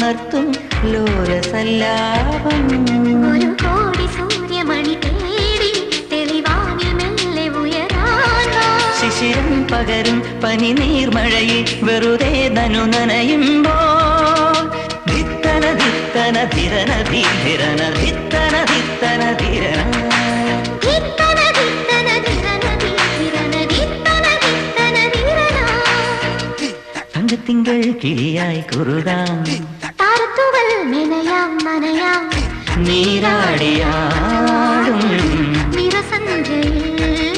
ഉണർത്തും ലോലസല്ലാപം. ഒരു കോടി സൂര്യമണി തേടി തെളിവാനിൽ മെല്ലെ ഉയരാൻ ശിശിരം പകരും പനി നീർമഴയിൽ വെറുതെ നനു നനയുമ്പോൾ ധിത്തന ധിത്തന ധിരന ധീരന ധിത്തന ധിത്തന ധിരന തിങ്കൾ കിളിയായി കുറുകാം താരത്തുകൾ നനയാം നനയാം നീരാടിയാടും നിറസന്ധ്യയിൽ